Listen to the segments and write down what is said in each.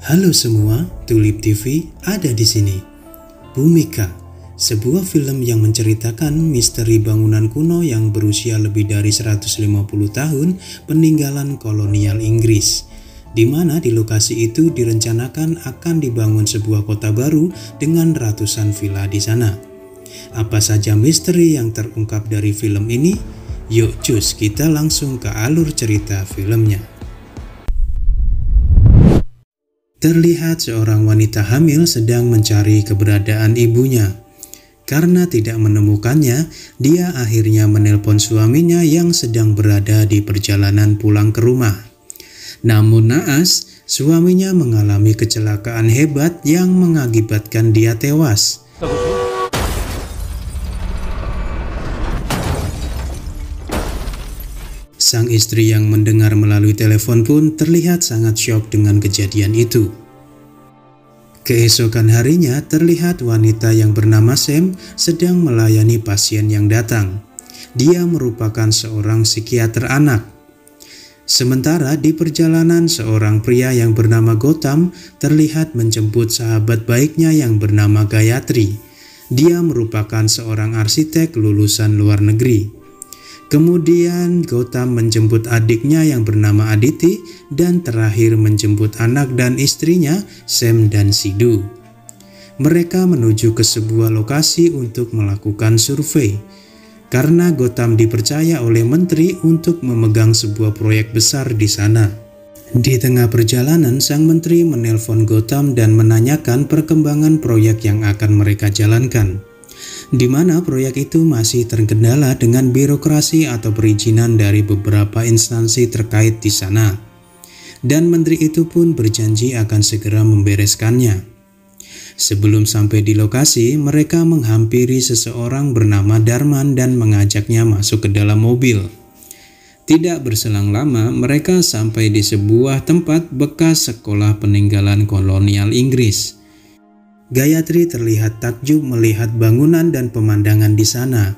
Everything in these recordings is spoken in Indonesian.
Halo semua, Tulip TV ada di sini. Bhumika, sebuah film yang menceritakan misteri bangunan kuno yang berusia lebih dari 150 tahun peninggalan kolonial Inggris, di mana di lokasi itu direncanakan akan dibangun sebuah kota baru dengan ratusan villa di sana. Apa saja misteri yang terungkap dari film ini? Yuk cus, kita langsung ke alur cerita filmnya. Terlihat seorang wanita hamil sedang mencari keberadaan ibunya. Karena tidak menemukannya, dia akhirnya menelpon suaminya yang sedang berada di perjalanan pulang ke rumah. Namun naas, suaminya mengalami kecelakaan hebat yang mengakibatkan dia tewas. Sang istri yang mendengar melalui telepon pun terlihat sangat syok dengan kejadian itu. Keesokan harinya terlihat wanita yang bernama Sam sedang melayani pasien yang datang. Dia merupakan seorang psikiater anak. Sementara di perjalanan seorang pria yang bernama Gautam terlihat menjemput sahabat baiknya yang bernama Gayatri. Dia merupakan seorang arsitek lulusan luar negeri. Kemudian Gautam menjemput adiknya yang bernama Aditi dan terakhir menjemput anak dan istrinya Sam dan Sidhu. Mereka menuju ke sebuah lokasi untuk melakukan survei karena Gautam dipercaya oleh menteri untuk memegang sebuah proyek besar di sana. Di tengah perjalanan, sang menteri menelpon Gautam dan menanyakan perkembangan proyek yang akan mereka jalankan, di mana proyek itu masih terkendala dengan birokrasi atau perizinan dari beberapa instansi terkait di sana. Dan menteri itu pun berjanji akan segera membereskannya. Sebelum sampai di lokasi, mereka menghampiri seseorang bernama Darman dan mengajaknya masuk ke dalam mobil. Tidak berselang lama, mereka sampai di sebuah tempat bekas sekolah peninggalan kolonial Inggris. Gayatri terlihat takjub melihat bangunan dan pemandangan di sana.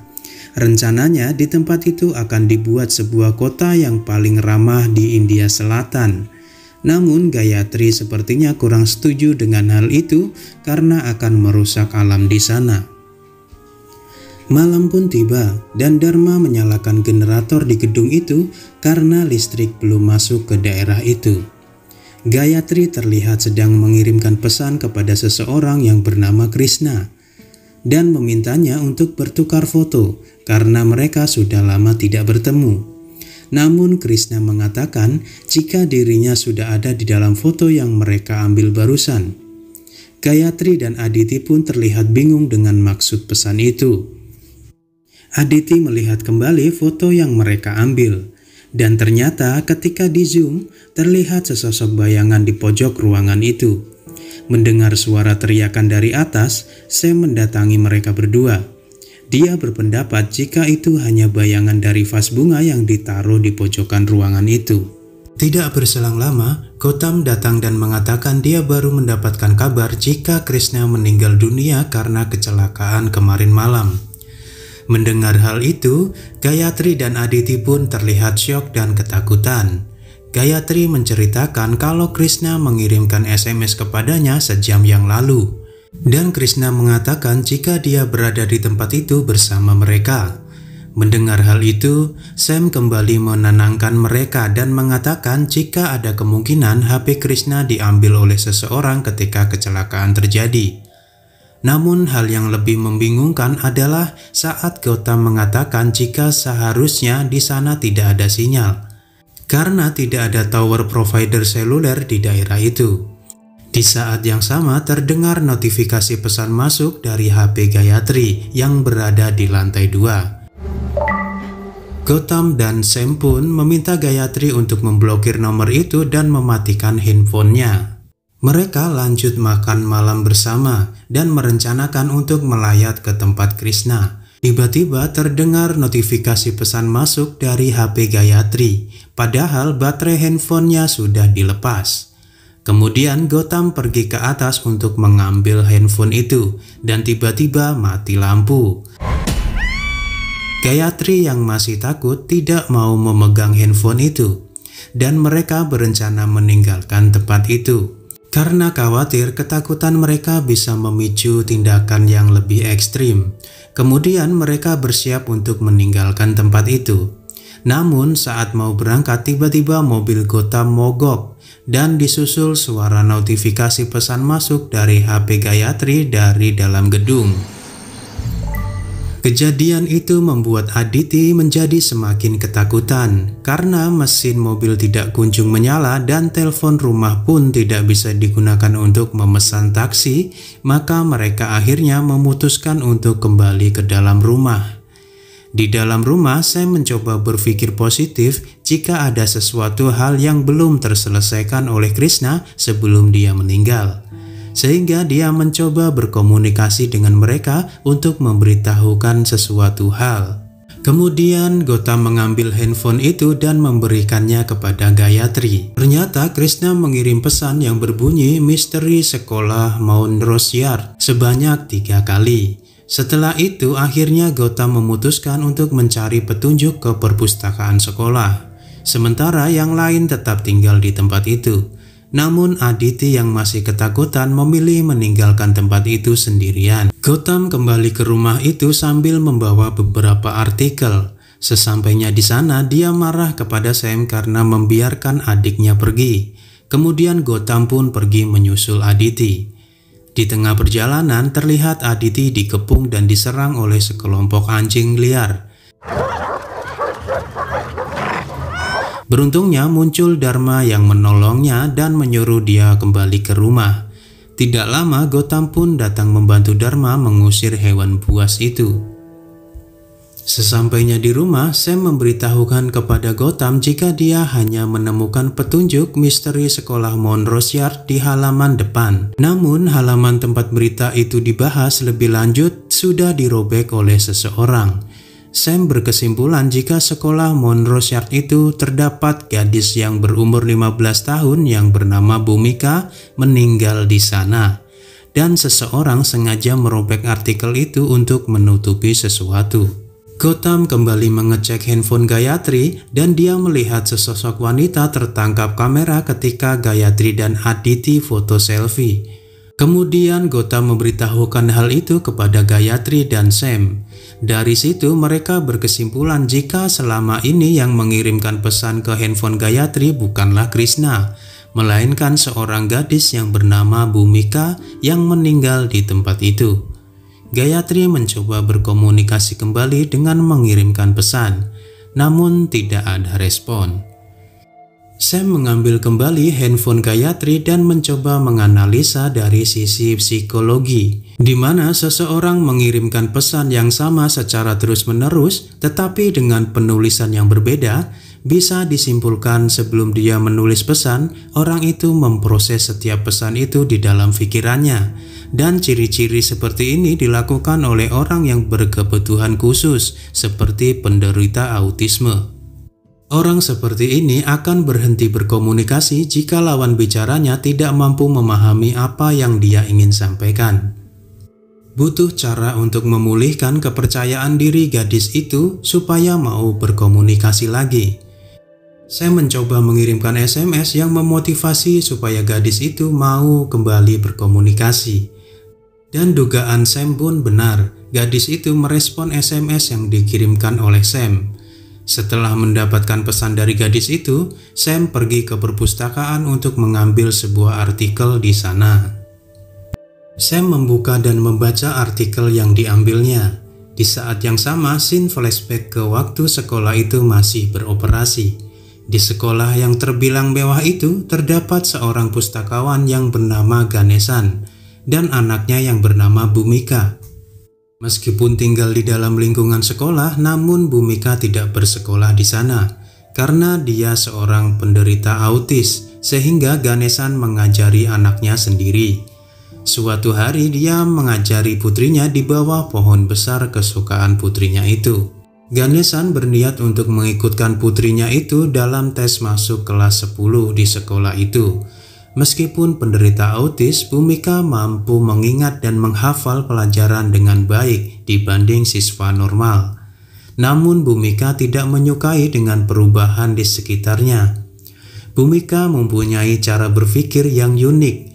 Rencananya di tempat itu akan dibuat sebuah kota yang paling ramah di India Selatan. Namun Gayatri sepertinya kurang setuju dengan hal itu karena akan merusak alam di sana. Malam pun tiba dan Dharma menyalakan generator di gedung itu karena listrik belum masuk ke daerah itu. Gayatri terlihat sedang mengirimkan pesan kepada seseorang yang bernama Krishna dan memintanya untuk bertukar foto karena mereka sudah lama tidak bertemu. Namun Krishna mengatakan jika dirinya sudah ada di dalam foto yang mereka ambil barusan. Gayatri dan Aditi pun terlihat bingung dengan maksud pesan itu. Aditi melihat kembali foto yang mereka ambil. Dan ternyata ketika di zoom, terlihat sesosok bayangan di pojok ruangan itu. Mendengar suara teriakan dari atas, Sam mendatangi mereka berdua. Dia berpendapat jika itu hanya bayangan dari vas bunga yang ditaruh di pojokan ruangan itu. Tidak berselang lama, Gautam datang dan mengatakan dia baru mendapatkan kabar jika Krishna meninggal dunia karena kecelakaan kemarin malam. Mendengar hal itu, Gayatri dan Aditi pun terlihat syok dan ketakutan. Gayatri menceritakan kalau Krishna mengirimkan SMS kepadanya sejam yang lalu. Dan Krishna mengatakan jika dia berada di tempat itu bersama mereka. Mendengar hal itu, Sam kembali menenangkan mereka dan mengatakan jika ada kemungkinan HP Krishna diambil oleh seseorang ketika kecelakaan terjadi. Namun hal yang lebih membingungkan adalah saat Gautam mengatakan jika seharusnya di sana tidak ada sinyal karena tidak ada tower provider seluler di daerah itu. Di saat yang sama terdengar notifikasi pesan masuk dari HP Gayatri yang berada di lantai 2. Gautam dan Sam pun meminta Gayatri untuk memblokir nomor itu dan mematikan handphonenya. Mereka lanjut makan malam bersama dan merencanakan untuk melayat ke tempat Krishna. Tiba-tiba terdengar notifikasi pesan masuk dari HP Gayatri, padahal baterai handphonenya sudah dilepas. Kemudian Gautam pergi ke atas untuk mengambil handphone itu dan tiba-tiba mati lampu. Gayatri yang masih takut tidak mau memegang handphone itu dan mereka berencana meninggalkan tempat itu. Karena khawatir ketakutan mereka bisa memicu tindakan yang lebih ekstrim. Kemudian mereka bersiap untuk meninggalkan tempat itu. Namun saat mau berangkat, tiba-tiba mobil Gotham mogok dan disusul suara notifikasi pesan masuk dari HP Gayatri dari dalam gedung. Kejadian itu membuat Aditi menjadi semakin ketakutan karena mesin mobil tidak kunjung menyala dan telepon rumah pun tidak bisa digunakan untuk memesan taksi. Maka mereka akhirnya memutuskan untuk kembali ke dalam rumah. Di dalam rumah, Sam mencoba berpikir positif jika ada sesuatu hal yang belum terselesaikan oleh Krishna sebelum dia meninggal. Sehingga dia mencoba berkomunikasi dengan mereka untuk memberitahukan sesuatu hal. Kemudian Gotham mengambil handphone itu dan memberikannya kepada Gayatri. Ternyata Krishna mengirim pesan yang berbunyi misteri sekolah Mount Rosyard sebanyak 3 kali. Setelah itu akhirnya Gotham memutuskan untuk mencari petunjuk ke perpustakaan sekolah. Sementara yang lain tetap tinggal di tempat itu. Namun Aditi yang masih ketakutan memilih meninggalkan tempat itu sendirian. Gotham kembali ke rumah itu sambil membawa beberapa artikel. Sesampainya di sana, dia marah kepada Sam karena membiarkan adiknya pergi. Kemudian Gotham pun pergi menyusul Aditi. Di tengah perjalanan terlihat Aditi dikepung dan diserang oleh sekelompok anjing liar. Beruntungnya muncul Dharma yang menolongnya dan menyuruh dia kembali ke rumah. Tidak lama Gotham pun datang membantu Dharma mengusir hewan buas itu. Sesampainya di rumah, Sam memberitahukan kepada Gotham jika dia hanya menemukan petunjuk misteri sekolah Mount Rosyard di halaman depan. Namun halaman tempat berita itu dibahas lebih lanjut sudah dirobek oleh seseorang. Sam berkesimpulan jika sekolah Mount Rosyard itu terdapat gadis yang berumur 15 tahun yang bernama Bhumika meninggal di sana. Dan seseorang sengaja merobek artikel itu untuk menutupi sesuatu. Gotham kembali mengecek handphone Gayatri dan dia melihat sesosok wanita tertangkap kamera ketika Gayatri dan Aditi foto selfie. Kemudian Gotham memberitahukan hal itu kepada Gayatri dan Sam. Dari situ mereka berkesimpulan jika selama ini yang mengirimkan pesan ke handphone Gayatri bukanlah Krishna, melainkan seorang gadis yang bernama Bhumika yang meninggal di tempat itu. Gayatri mencoba berkomunikasi kembali dengan mengirimkan pesan, namun tidak ada respon. Sam mengambil kembali handphone Gayatri dan mencoba menganalisa dari sisi psikologi, di mana seseorang mengirimkan pesan yang sama secara terus-menerus, tetapi dengan penulisan yang berbeda. Bisa disimpulkan sebelum dia menulis pesan, orang itu memproses setiap pesan itu di dalam pikirannya. Dan ciri-ciri seperti ini dilakukan oleh orang yang berkebutuhan khusus, seperti penderita autisme. Orang seperti ini akan berhenti berkomunikasi jika lawan bicaranya tidak mampu memahami apa yang dia ingin sampaikan. Butuh cara untuk memulihkan kepercayaan diri gadis itu supaya mau berkomunikasi lagi. Saya mencoba mengirimkan SMS yang memotivasi supaya gadis itu mau kembali berkomunikasi. Dan dugaan Sam pun benar, gadis itu merespon SMS yang dikirimkan oleh Sam. Setelah mendapatkan pesan dari gadis itu, Sam pergi ke perpustakaan untuk mengambil sebuah artikel di sana. Sam membuka dan membaca artikel yang diambilnya. Di saat yang sama, scene flashback ke waktu sekolah itu masih beroperasi. Di sekolah yang terbilang mewah itu, terdapat seorang pustakawan yang bernama Ganesan dan anaknya yang bernama Bhumika. Meskipun tinggal di dalam lingkungan sekolah, namun Bhumika tidak bersekolah di sana karena dia seorang penderita autis, sehingga Ganesan mengajari anaknya sendiri. Suatu hari dia mengajari putrinya di bawah pohon besar kesukaan putrinya itu. Ganesan berniat untuk mengikutkan putrinya itu dalam tes masuk kelas 10 di sekolah itu. Meskipun penderita autis, Bhumika mampu mengingat dan menghafal pelajaran dengan baik dibanding siswa normal. Namun Bhumika tidak menyukai dengan perubahan di sekitarnya. Bhumika mempunyai cara berpikir yang unik.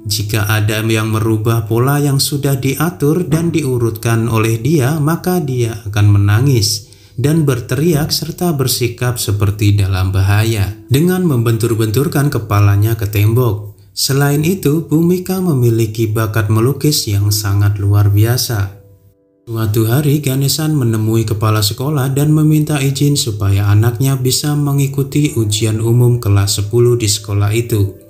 Jika ada yang merubah pola yang sudah diatur dan diurutkan oleh dia, maka dia akan menangis dan berteriak serta bersikap seperti dalam bahaya dengan membentur-benturkan kepalanya ke tembok. Selain itu, Bhumika memiliki bakat melukis yang sangat luar biasa. Suatu hari, Ganesan menemui kepala sekolah dan meminta izin supaya anaknya bisa mengikuti ujian umum kelas 10 di sekolah itu.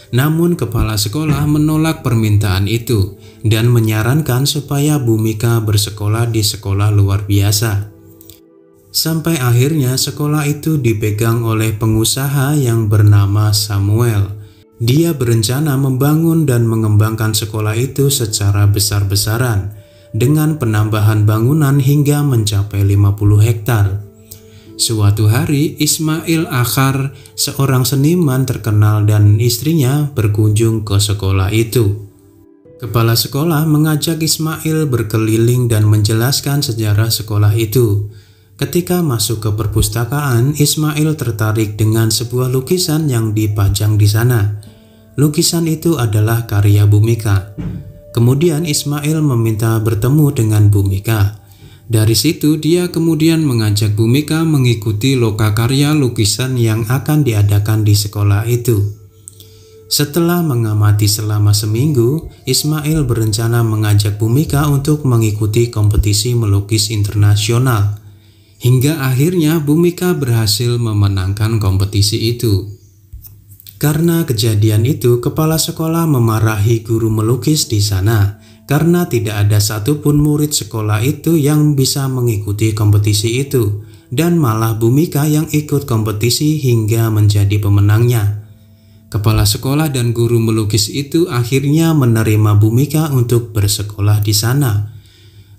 Namun kepala sekolah menolak permintaan itu dan menyarankan supaya Bhumika bersekolah di sekolah luar biasa. Sampai akhirnya sekolah itu dipegang oleh pengusaha yang bernama Samuel. Dia berencana membangun dan mengembangkan sekolah itu secara besar-besaran dengan penambahan bangunan hingga mencapai 50 hektar. Suatu hari, Ismail Akhar, seorang seniman terkenal dan istrinya berkunjung ke sekolah itu. Kepala sekolah mengajak Ismail berkeliling dan menjelaskan sejarah sekolah itu. Ketika masuk ke perpustakaan, Ismail tertarik dengan sebuah lukisan yang dipajang di sana. Lukisan itu adalah karya Bhumika. Kemudian Ismail meminta bertemu dengan Bhumika. Dari situ dia kemudian mengajak Bhumika mengikuti lokakarya lukisan yang akan diadakan di sekolah itu. Setelah mengamati selama seminggu, Ismail berencana mengajak Bhumika untuk mengikuti kompetisi melukis internasional. Hingga akhirnya Bhumika berhasil memenangkan kompetisi itu. Karena kejadian itu, kepala sekolah memarahi guru melukis di sana. Karena tidak ada satupun murid sekolah itu yang bisa mengikuti kompetisi itu, dan malah Bhumika yang ikut kompetisi hingga menjadi pemenangnya. Kepala sekolah dan guru melukis itu akhirnya menerima Bhumika untuk bersekolah di sana.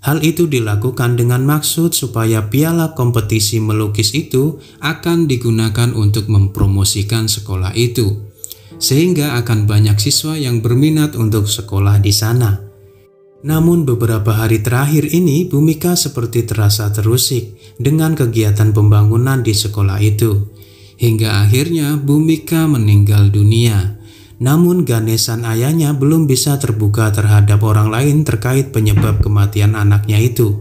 Hal itu dilakukan dengan maksud supaya piala kompetisi melukis itu akan digunakan untuk mempromosikan sekolah itu, sehingga akan banyak siswa yang berminat untuk sekolah di sana. Namun beberapa hari terakhir ini Bhumika seperti terasa terusik dengan kegiatan pembangunan di sekolah itu. Hingga akhirnya Bhumika meninggal dunia. Namun Ganesan ayahnya belum bisa terbuka terhadap orang lain terkait penyebab kematian anaknya itu.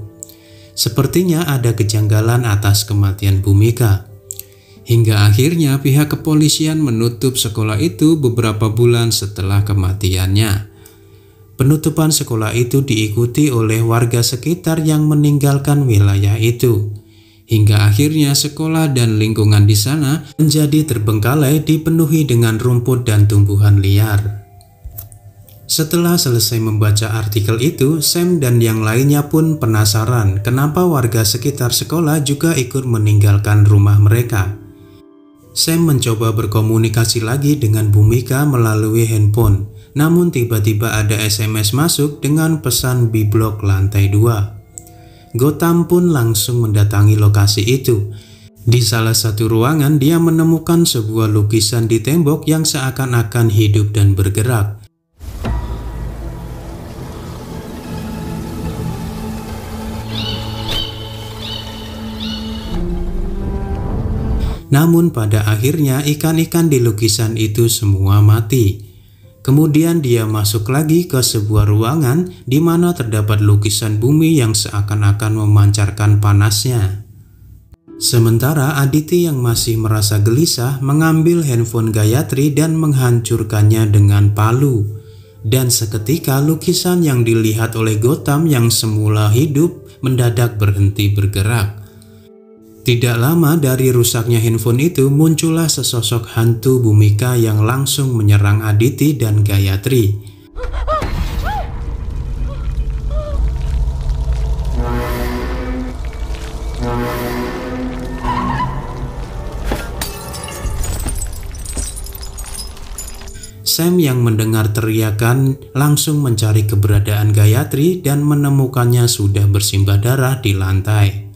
Sepertinya ada kejanggalan atas kematian Bhumika. Hingga akhirnya pihak kepolisian menutup sekolah itu beberapa bulan setelah kematiannya. Penutupan sekolah itu diikuti oleh warga sekitar yang meninggalkan wilayah itu. Hingga akhirnya sekolah dan lingkungan di sana menjadi terbengkalai dipenuhi dengan rumput dan tumbuhan liar. Setelah selesai membaca artikel itu, Sam dan yang lainnya pun penasaran kenapa warga sekitar sekolah juga ikut meninggalkan rumah mereka. Sam mencoba berkomunikasi lagi dengan Bhumika melalui handphone. Namun tiba-tiba ada SMS masuk dengan pesan B-Block lantai 2. Gotham pun langsung mendatangi lokasi itu. Di salah satu ruangan dia menemukan sebuah lukisan di tembok yang seakan-akan hidup dan bergerak. Namun pada akhirnya ikan-ikan di lukisan itu semua mati. Kemudian dia masuk lagi ke sebuah ruangan di mana terdapat lukisan bumi yang seakan-akan memancarkan panasnya. Sementara Aditi yang masih merasa gelisah mengambil handphone Gayatri dan menghancurkannya dengan palu. Dan seketika lukisan yang dilihat oleh Gotham yang semula hidup mendadak berhenti bergerak. Tidak lama dari rusaknya handphone itu muncullah sesosok hantu Bhumika yang langsung menyerang Aditi dan Gayatri. Sam yang mendengar teriakan langsung mencari keberadaan Gayatri dan menemukannya sudah bersimbah darah di lantai.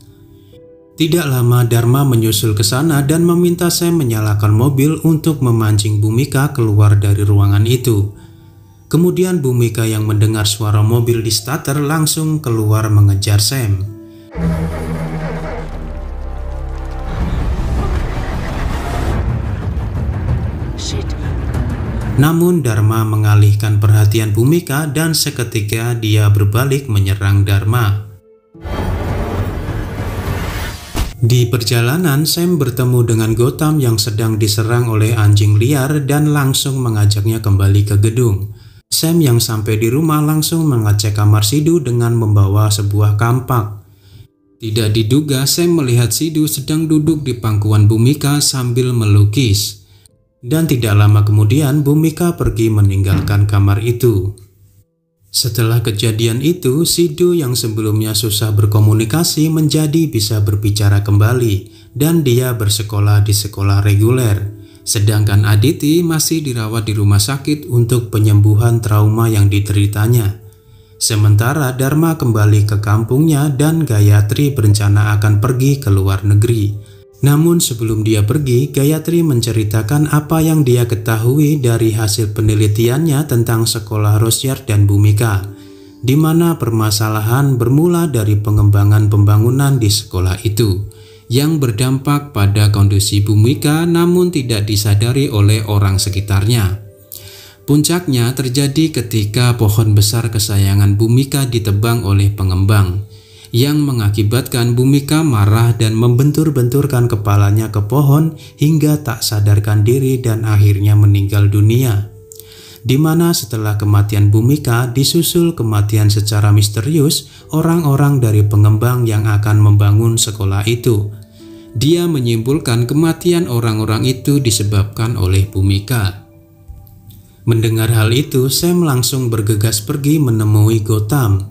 Tidak lama Dharma menyusul ke sana dan meminta Sam menyalakan mobil untuk memancing Bhumika keluar dari ruangan itu. Kemudian Bhumika yang mendengar suara mobil di starter langsung keluar mengejar Sam. Namun Dharma mengalihkan perhatian Bhumika dan seketika dia berbalik menyerang Dharma. Di perjalanan, Sam bertemu dengan Gautam yang sedang diserang oleh anjing liar dan langsung mengajaknya kembali ke gedung. Sam yang sampai di rumah langsung mengecek kamar Sidhu dengan membawa sebuah kampak. Tidak diduga, Sam melihat Sidhu sedang duduk di pangkuan Bhumika sambil melukis. Dan tidak lama kemudian, Bhumika pergi meninggalkan kamar itu. Setelah kejadian itu, Sidhu yang sebelumnya susah berkomunikasi menjadi bisa berbicara kembali dan dia bersekolah di sekolah reguler. Sedangkan Aditi masih dirawat di rumah sakit untuk penyembuhan trauma yang dideritanya. Sementara Dharma kembali ke kampungnya dan Gayatri berencana akan pergi ke luar negeri. Namun sebelum dia pergi, Gayatri menceritakan apa yang dia ketahui dari hasil penelitiannya tentang sekolah Rosyar dan Bhumika, di mana permasalahan bermula dari pengembangan pembangunan di sekolah itu, yang berdampak pada kondisi Bhumika namun tidak disadari oleh orang sekitarnya. Puncaknya terjadi ketika pohon besar kesayangan Bhumika ditebang oleh pengembang, yang mengakibatkan Bhumika marah dan membentur-benturkan kepalanya ke pohon hingga tak sadarkan diri dan akhirnya meninggal dunia. Di mana setelah kematian Bhumika disusul kematian secara misterius orang-orang dari pengembang yang akan membangun sekolah itu. Dia menyimpulkan kematian orang-orang itu disebabkan oleh Bhumika. Mendengar hal itu, Sam langsung bergegas pergi menemui Gautam.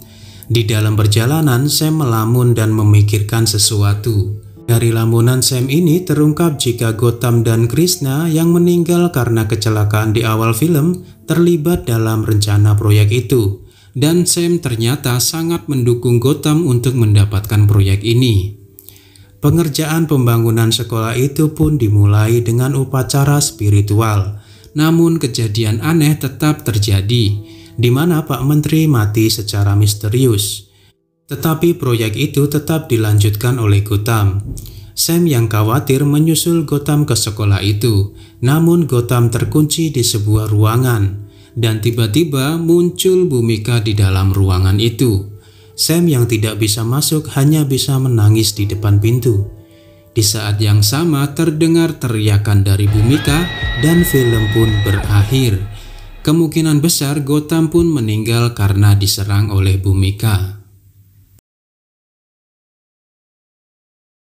Di dalam perjalanan, Sam melamun dan memikirkan sesuatu. Dari lamunan Sam ini terungkap jika Gautam dan Krishna yang meninggal karena kecelakaan di awal film terlibat dalam rencana proyek itu. Dan Sam ternyata sangat mendukung Gautam untuk mendapatkan proyek ini. Pengerjaan pembangunan sekolah itu pun dimulai dengan upacara spiritual. Namun kejadian aneh tetap terjadi, di mana Pak Menteri mati secara misterius. Tetapi proyek itu tetap dilanjutkan oleh Gautam. Sam yang khawatir menyusul Gautam ke sekolah itu, namun Gautam terkunci di sebuah ruangan, dan tiba-tiba muncul Bhumika di dalam ruangan itu. Sam yang tidak bisa masuk hanya bisa menangis di depan pintu. Di saat yang sama terdengar teriakan dari Bhumika dan film pun berakhir. Kemungkinan besar Gautam pun meninggal karena diserang oleh Bhumika.